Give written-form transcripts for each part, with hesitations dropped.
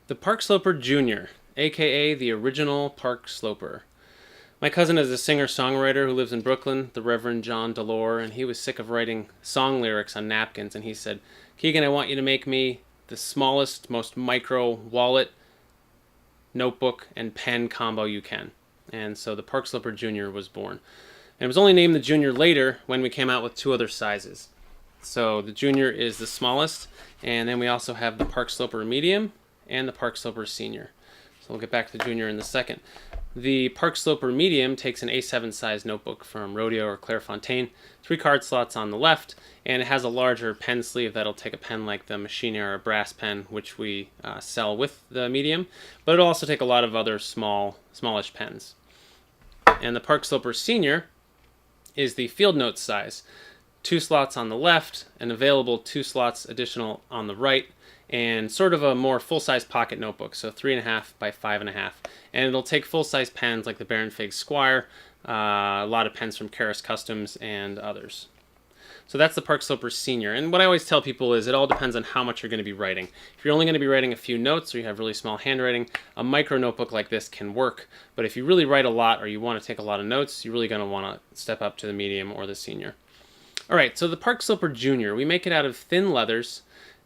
The Park Sloper Jr., aka the original Park Sloper. My cousin is a singer-songwriter who lives in Brooklyn, the Reverend John Delore, and he was sick of writing song lyrics on napkins, and he said, "Keegan, I want you to make me the smallest, most micro wallet, notebook, and pen combo you can." And so the Park Sloper Jr. was born. And it was only named the Junior later when we came out with two other sizes. So the Junior is the smallest, and then we also have the Park Sloper Medium and the Park Sloper Senior. So we'll get back to the Junior in a second. The Park Sloper Medium takes an A7 size notebook from Rodeo or Clairefontaine, 3 card slots on the left, and it has a larger pen sleeve that'll take a pen like the Machine Era Brass pen, which we sell with the Medium, but it'll also take a lot of other smallish pens. And the Park Sloper Senior is the Field Notes size, 2 slots on the left, and available 2 slots additional on the right, and sort of a more full-size pocket notebook, so 3.5 by 5.5. And it'll take full-size pens like the Baron Fig Squire, a lot of pens from Karas Customs, and others. So that's the Park Sloper Senior. And what I always tell people is it all depends on how much you're going to be writing. If you're only going to be writing a few notes or you have really small handwriting, a micro notebook like this can work. But if you really write a lot or you want to take a lot of notes, you're really going to want to step up to the Medium or the Senior. All right, so the Park Sloper Jr., we make it out of thin leathers,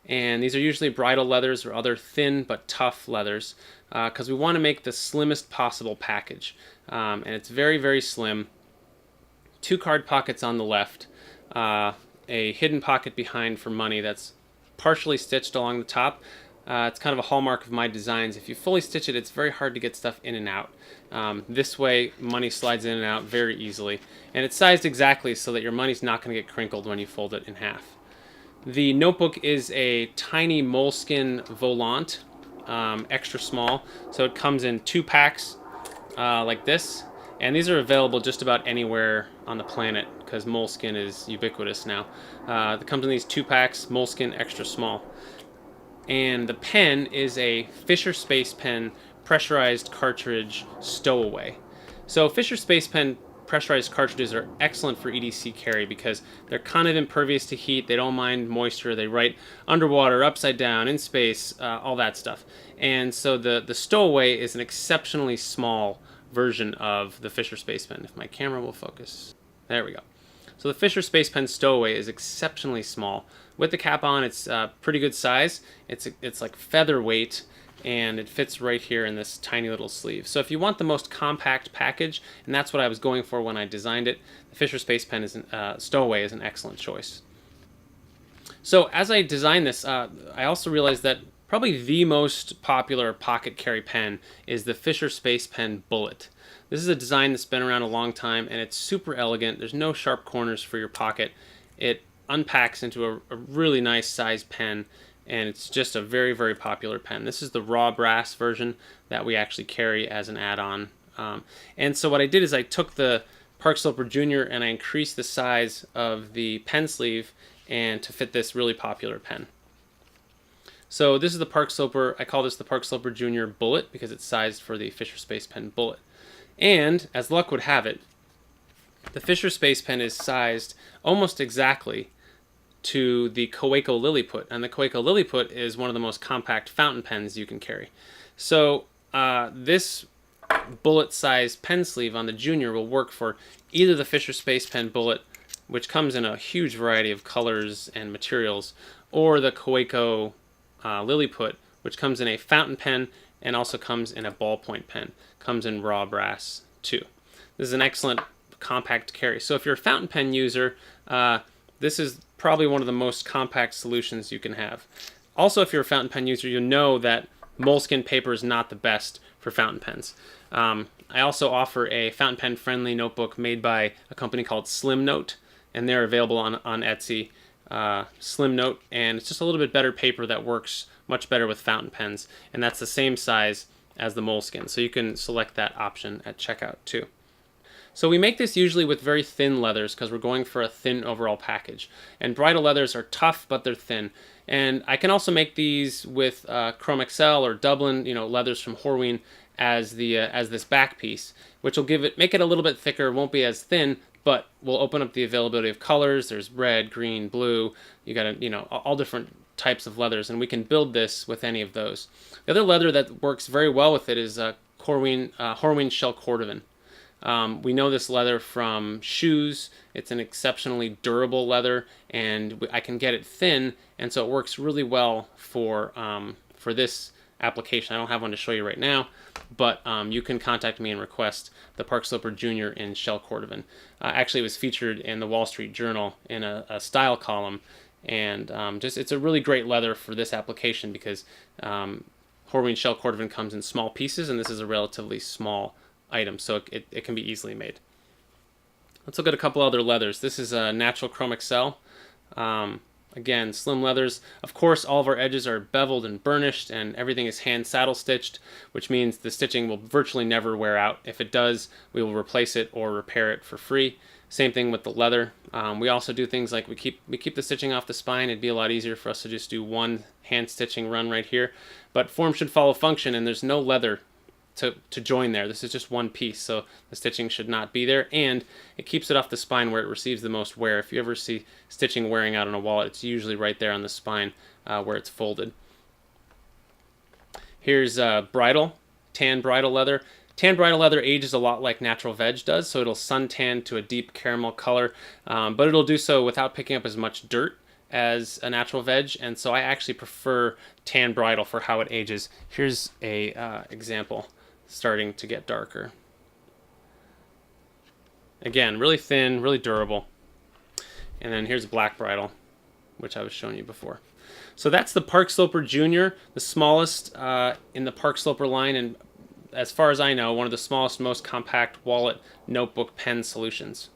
and these are usually bridle leathers or other thin but tough leathers because we want to make the slimmest possible package. And it's very, very slim. 2 card pockets on the left, a hidden pocket behind for money that's partially stitched along the top. It's kind of a hallmark of my designs. If you fully stitch it, it's very hard to get stuff in and out. This way, money slides in and out very easily. And it's sized exactly so that your money's not going to get crinkled when you fold it in half. The notebook is a tiny moleskin volant, extra small. So it comes in 2 packs like this. And these are available just about anywhere on the planet because moleskin is ubiquitous now. It comes in these 2 packs, moleskin extra small. And the pen is a Fisher Space Pen pressurized cartridge stowaway. So Fisher Space Pen pressurized cartridges are excellent for EDC carry because they're kind of impervious to heat, they don't mind moisture, they write underwater, upside down, in space, all that stuff. And so the stowaway is an exceptionally small version of the Fisher Space Pen. If my camera will focus. There we go. So the Fisher Space Pen stowaway is exceptionally small. With the cap on, it's pretty good size. It's like featherweight, and it fits right here in this tiny little sleeve. So if you want the most compact package, and that's what I was going for when I designed it, the Fisher Space Pen stowaway is an excellent choice. So as I designed this, I also realized that probably the most popular pocket carry pen is the Fisher Space Pen Bullet. This is a design that's been around a long time, and it's super elegant. There's no sharp corners for your pocket. It unpacks into a really nice size pen, and it's just a very, very popular pen. This is the raw brass version that we actually carry as an add-on. And so what I did is I took the Park Sloper Jr. and I increased the size of the pen sleeve and to fit this really popular pen. So this is the Park Sloper. I call this the Park Sloper Jr. Bullet because it's sized for the Fisher Space Pen Bullet. And as luck would have it, the Fisher Space Pen is sized almost exactly to the Kaweco Lilliput, and the Kaweco Lilliput is one of the most compact fountain pens you can carry. So this bullet-sized pen sleeve on the Junior will work for either the Fisher Space Pen Bullet, which comes in a huge variety of colors and materials, or the Kaweco Lilliput, which comes in a fountain pen and also comes in a ballpoint pen. Comes in raw brass too. This is an excellent compact carry. So if you're a fountain pen user, this is probably one of the most compact solutions you can have. Also, if you're a fountain pen user, you know that moleskin paper is not the best for fountain pens. I also offer a fountain pen friendly notebook made by a company called Slim Note, and they're available on Etsy. Slim Note, and it's just a little bit better paper that works much better with fountain pens, and that's the same size as the moleskin, so you can select that option at checkout too. So we make this usually with very thin leathers because we're going for a thin overall package, and bridle leathers are tough but they're thin. And I can also make these with Chrome Excel or Dublin, leathers from Horween as this back piece, which will make it a little bit thicker, won't be as thin, but will open up the availability of colors. There's red, green, blue. You got all different types of leathers, and we can build this with any of those. The other leather that works very well with it is Horween shell cordovan. We know this leather from shoes. It's an exceptionally durable leather, and I can get it thin, and so it works really well for this application. I don't have one to show you right now, but you can contact me and request the Park Sloper Junior in shell cordovan. Actually, it was featured in the Wall Street Journal in a style column, and it's a really great leather for this application because Horween shell cordovan comes in small pieces, and this is a relatively small item, so it can be easily made. Let's look at a couple other leathers. This is a natural chrome excel. Again, slim leathers. Of course, all of our edges are beveled and burnished, and everything is hand saddle stitched, which means the stitching will virtually never wear out. If it does, we will replace it or repair it for free. Same thing with the leather. We also do things like we keep the stitching off the spine. It'd be a lot easier for us to just do one hand stitching run right here. But form should follow function, and there's no leather to join there. This is just one piece, so the stitching should not be there, and it keeps it off the spine where it receives the most wear. If you ever see stitching wearing out on a wallet, it's usually right there on the spine where it's folded. Here's bridle, tan bridle leather. Tan bridle leather ages a lot like natural veg does, so it'll suntan to a deep caramel color, but it'll do so without picking up as much dirt as a natural veg, and so I actually prefer tan bridle for how it ages. Here's a example starting to get darker. Again, really thin, really durable. And then here's black bridle, which I was showing you before. So that's the Park Sloper Junior, the smallest in the Park Sloper line, and as far as I know, one of the smallest, most compact wallet notebook pen solutions.